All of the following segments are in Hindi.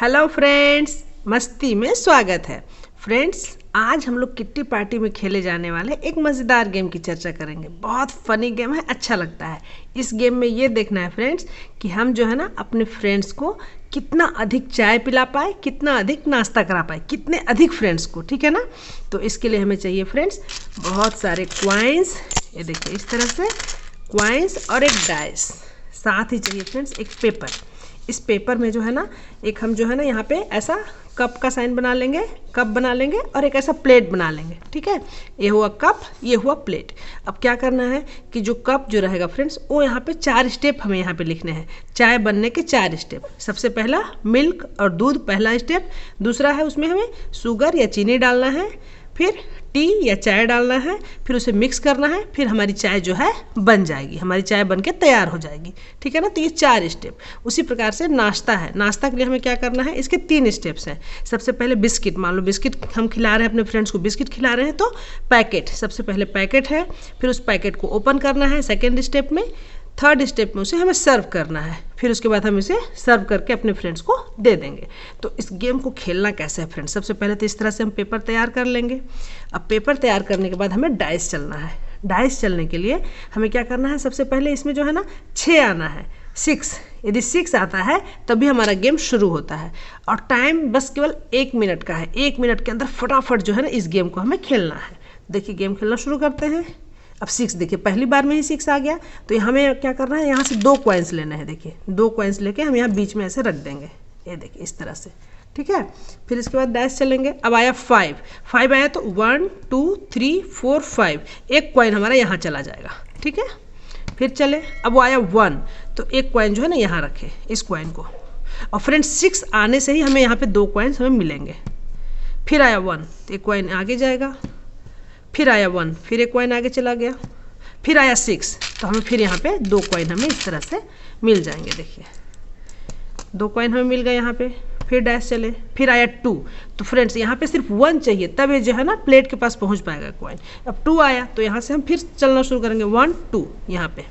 हेलो फ्रेंड्स, मस्ती में स्वागत है। फ्रेंड्स, आज हम लोग किट्टी पार्टी में खेले जाने वाले एक मज़ेदार गेम की चर्चा करेंगे। बहुत फनी गेम है, अच्छा लगता है। इस गेम में ये देखना है फ्रेंड्स कि हम जो है ना अपने फ्रेंड्स को कितना अधिक चाय पिला पाए, कितना अधिक नाश्ता करा पाए, कितने अधिक फ्रेंड्स को, ठीक है ना। तो इसके लिए हमें चाहिए फ्रेंड्स बहुत सारे क्वाइंस। ये देखिए इस तरह से क्वाइंस और एक डाइस, साथ ही चाहिए फ्रेंड्स एक पेपर। इस पेपर में जो है ना एक हम जो है ना यहाँ पे ऐसा कप का साइन बना लेंगे, कप बना लेंगे और एक ऐसा प्लेट बना लेंगे, ठीक है। ये हुआ कप, ये हुआ प्लेट। अब क्या करना है कि जो कप जो रहेगा फ्रेंड्स वो यहाँ पे 4 स्टेप हमें यहाँ पे लिखने हैं। चाय बनने के 4 स्टेप। सबसे पहला मिल्क और दूध, पहला स्टेप। दूसरा है उसमें हमें शुगर या चीनी डालना है, फिर टी या चाय डालना है, फिर उसे मिक्स करना है, फिर हमारी चाय जो है बन जाएगी, हमारी चाय बन के तैयार हो जाएगी, ठीक है ना। तो ये 4 स्टेप। उसी प्रकार से नाश्ता है। नाश्ता के लिए हमें क्या करना है, इसके 3 स्टेप्स हैं। सबसे पहले बिस्किट, मान लो बिस्किट हम खिला रहे हैं अपने फ्रेंड्स को, बिस्किट खिला रहे हैं तो पैकेट, सबसे पहले पैकेट है, फिर उस पैकेट को ओपन करना है सेकेंड स्टेप में। थर्ड स्टेप में उसे हमें सर्व करना है, फिर उसके बाद हम इसे सर्व करके अपने फ्रेंड्स को दे देंगे। तो इस गेम को खेलना कैसे है फ्रेंड्स, सबसे पहले तो इस तरह से हम पेपर तैयार कर लेंगे। अब पेपर तैयार करने के बाद हमें डाइस चलना है। डाइस चलने के लिए हमें क्या करना है, सबसे पहले इसमें जो है ना 6 आना है, 6। यदि 6 आता है तभी हमारा गेम शुरू होता है और टाइम बस केवल 1 मिनट का है। 1 मिनट के अंदर फटाफट जो है ना इस गेम को हमें खेलना है। देखिए गेम खेलना शुरू करते हैं। अब 6 देखिए पहली बार में ही 6 आ गया, तो हमें क्या करना है, यहाँ से 2 कॉइन्स लेना है। देखिए 2 कॉइन्स लेके हम यहाँ बीच में ऐसे रख देंगे, ये देखिए इस तरह से, ठीक है। फिर इसके बाद डैश चलेंगे। अब आया 5 आया तो 1 2 3 4 5, एक कॉइन हमारा यहाँ चला जाएगा, ठीक है। फिर चले, अब वो आया 1, तो एक कॉइन जो है ना यहाँ रखे इस कॉइन को। और फ्रेंड्स 6 आने से ही हमें यहाँ पे 2 कॉइन्स हमें मिलेंगे। फिर आया 1, तो एक कॉइन आगे जाएगा। फिर आया 1, फिर एक कॉइन आगे चला गया। फिर आया 6, तो हमें फिर यहाँ पे 2 कॉइन हमें इस तरह से मिल जाएंगे। देखिए 2 कॉइन हमें मिल गए यहाँ पे। फिर डैश चले, फिर आया 2, तो फ्रेंड्स यहाँ पे सिर्फ 1 चाहिए, तब ये जो है ना प्लेट के पास पहुँच पाएगा कॉइन। अब 2 आया तो यहाँ से हम फिर चलना शुरू करेंगे, 1 2 यहाँ पे।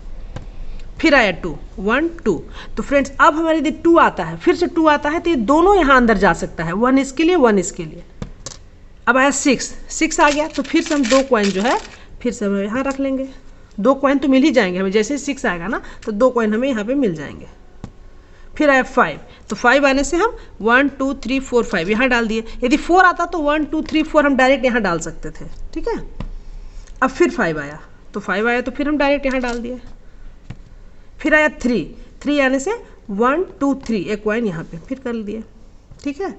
फिर आया 2 1 2, तो फ्रेंड्स अब हमारे यदि 2 आता है, फिर से 2 आता है तो ये दोनों यहाँ अंदर जा सकता है, 1 इसके लिए 1 इसके लिए। अब आया 6 आ गया, तो फिर से हम 2 कॉइन जो है फिर से हम यहाँ रख लेंगे। 2 कॉइन तो मिल ही जाएंगे हमें, जैसे 6 आएगा ना तो 2 कॉइन हमें यहाँ पे मिल जाएंगे। फिर आया 5, तो 5 आने से हम 1 2 3 4 5 यहाँ डाल दिए। यदि 4 आता तो 1 2 3 4 हम डायरेक्ट यहाँ डाल सकते थे, ठीक है। अब फिर 5 आया, तो 5 आया तो फिर हम डायरेक्ट यहाँ डाल दिए। फिर आया 3 आने से 1 2 3 एक कॉइन यहाँ पे फिर कर दिए, ठीक है।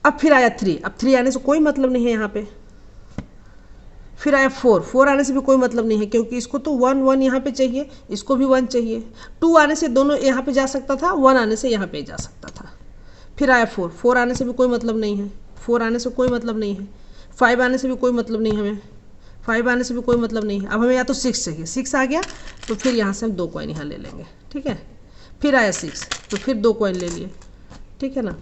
अब फिर आया 3, अब 3 आने से कोई मतलब नहीं है यहाँ पे। फिर आया 4 आने से भी कोई मतलब नहीं है, क्योंकि इसको तो 1 1 यहाँ पे चाहिए, इसको भी 1 चाहिए। 2 आने से दोनों यहाँ पे जा सकता था, 1 आने से यहाँ पे जा सकता था। फिर आया 4 आने से भी कोई मतलब नहीं है, 4 आने से कोई मतलब नहीं है। 5 आने से भी कोई मतलब नहीं है हमें, 5 आने से भी कोई मतलब नहीं है। अब हमें या तो 6 चाहिए, 6 आ गया तो फिर यहाँ से हम 2 कॉइन यहाँ ले लेंगे, ठीक है। फिर आया 6, तो फिर 2 कॉइन ले लिए, ठीक है ना।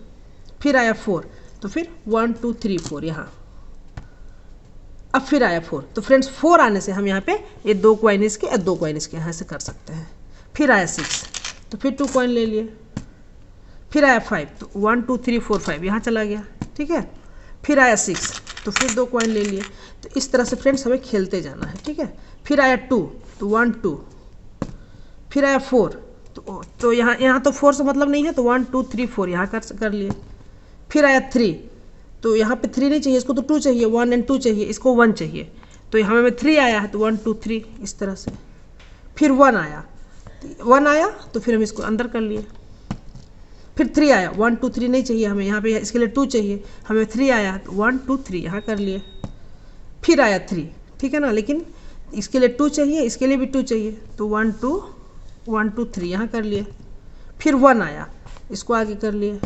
फिर आया 4, तो फिर 1 2 3 4 यहाँ। अब फिर आया 4, तो फ्रेंड्स 4 आने से हम यहाँ पे ये 2 कॉइन इसके और 2 कॉइन इसके यहाँ से कर सकते हैं। फिर आया 6, तो फिर 2 कॉइन ले लिए। फिर आया 5, तो 1 2 3 4 5 यहाँ चला गया, ठीक है। फिर आया 6, तो फिर 2 कॉइन ले लिए। तो इस तरह से फ्रेंड्स हमें खेलते जाना है, ठीक है। फिर आया 2, तो 1 2। फिर आया 4, तो यहाँ तो 4 से मतलब नहीं है, तो 1 2 3 4 यहाँ कर लिए। फिर आया 3, तो यहाँ पे 3 नहीं चाहिए, इसको तो 2 चाहिए, 1 और 2 चाहिए, इसको 1 चाहिए, तो यहाँ में 3 आया है, तो 1 2 3 इस तरह से। फिर 1 आया, तो फिर हम इसको अंदर कर लिए। फिर 3 आया, 1 2 3 नहीं चाहिए हमें, यहाँ पे इसके लिए 2 चाहिए, हमें 3 आया तो 1 2 3 यहाँ कर लिए। फिर आया 3, ठीक है ना, लेकिन इसके लिए 2 चाहिए, इसके लिए भी 2 चाहिए, तो 1 2 3 यहाँ कर लिए। फिर 1 आया, इसको आगे कर लिए।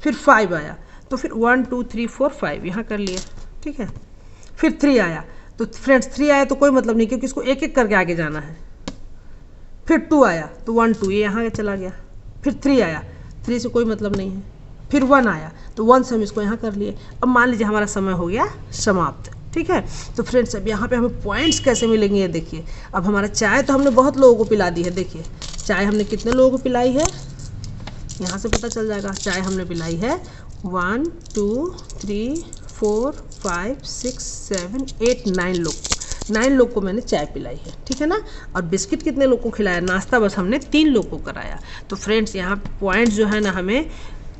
फिर 5 आया, तो फिर 1 2 3 4 5 यहाँ कर लिए, ठीक है। फिर 3 आया, तो फ्रेंड्स 3 आया तो कोई मतलब नहीं, क्योंकि इसको एक एक करके आगे जाना है। फिर 2 आया, तो 1 2 ये यहाँ चला गया। फिर 3 आया, 3 से कोई मतलब नहीं है। फिर 1 आया, तो 1 से हम इसको यहाँ कर लिए। अब मान लीजिए हमारा समय हो गया समाप्त, ठीक है। तो फ्रेंड्स अब यहाँ पे हमें पॉइंट्स कैसे मिलेंगे ये देखिए। अब हमारा चाय तो हमने बहुत लोगों को पिला दी है, देखिए चाय हमने कितने लोगों को पिलाई है, यहाँ से पता चल जाएगा। चाय हमने पिलाई है 1 2 3 4 5 6 7 8 9 लोग को, 9 लोग को मैंने चाय पिलाई है, ठीक है ना। और बिस्किट कितने लोग को खिलाया, नाश्ता बस हमने 3 लोग को कराया। तो फ्रेंड्स यहाँ पॉइंट्स जो है ना, हमें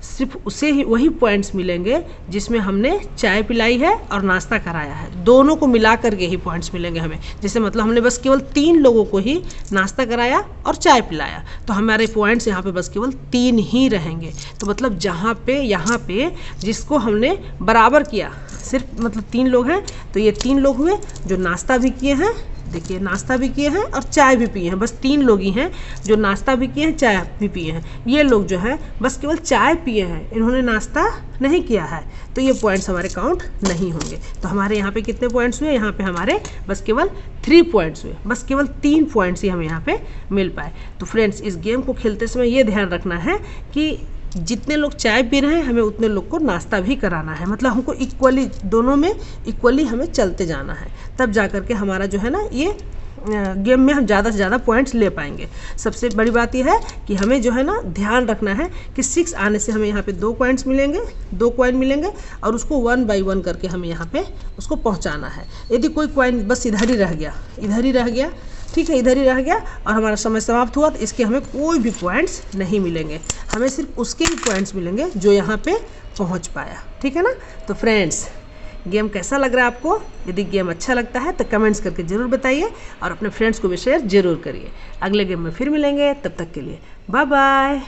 सिर्फ उसे ही वही पॉइंट्स मिलेंगे जिसमें हमने चाय पिलाई है और नाश्ता कराया है, दोनों को मिला करके ही पॉइंट्स मिलेंगे हमें। जैसे मतलब हमने बस केवल 3 लोगों को ही नाश्ता कराया और चाय पिलाया, तो हमारे पॉइंट्स यहाँ पे बस केवल 3 ही रहेंगे। तो मतलब यहाँ पे जिसको हमने बराबर किया, सिर्फ मतलब 3 लोग हैं, तो ये 3 लोग हुए जो नाश्ता भी किए हैं, देखिए नाश्ता भी किए हैं और चाय भी पिए हैं। बस 3 लोग ही हैं जो नाश्ता भी किए हैं, चाय भी पिए हैं। ये लोग जो है बस केवल चाय पिए हैं, इन्होंने नाश्ता नहीं किया है, तो ये पॉइंट्स हमारे काउंट नहीं होंगे। तो हमारे यहाँ पे कितने पॉइंट्स हुए, यहाँ पे हमारे बस केवल 3 पॉइंट्स हुए, बस केवल 3 पॉइंट्स ही हमें यहाँ पे मिल पाए। तो फ्रेंड्स इस गेम को खेलते समय ये ध्यान रखना है कि जितने लोग चाय पी रहे हैं हमें उतने लोग को नाश्ता भी कराना है, मतलब हमको इक्वली, दोनों में इक्वली हमें चलते जाना है, तब जा कर के हमारा जो है ना ये गेम में हम ज़्यादा से ज़्यादा पॉइंट्स ले पाएंगे। सबसे बड़ी बात यह है कि हमें जो है ना ध्यान रखना है कि 6 आने से हमें यहाँ पे 2 पॉइंट्स मिलेंगे, 2 कॉइन मिलेंगे, और उसको 1 बाई 1 करके हमें यहाँ पे उसको पहुँचाना है। यदि कोई कॉइन बस इधर ही रह गया, ठीक है, इधर ही रह गया और हमारा समय समाप्त हुआ, तो इसके हमें कोई भी पॉइंट्स नहीं मिलेंगे, हमें सिर्फ उसके ही पॉइंट्स मिलेंगे जो यहाँ पे पहुँच पाया, ठीक है ना। तो फ्रेंड्स गेम कैसा लग रहा है आपको? यदि गेम अच्छा लगता है तो कमेंट्स करके ज़रूर बताइए और अपने फ्रेंड्स को भी शेयर ज़रूर करिए। अगले गेम में फिर मिलेंगे, तब तक के लिए बाय बाय।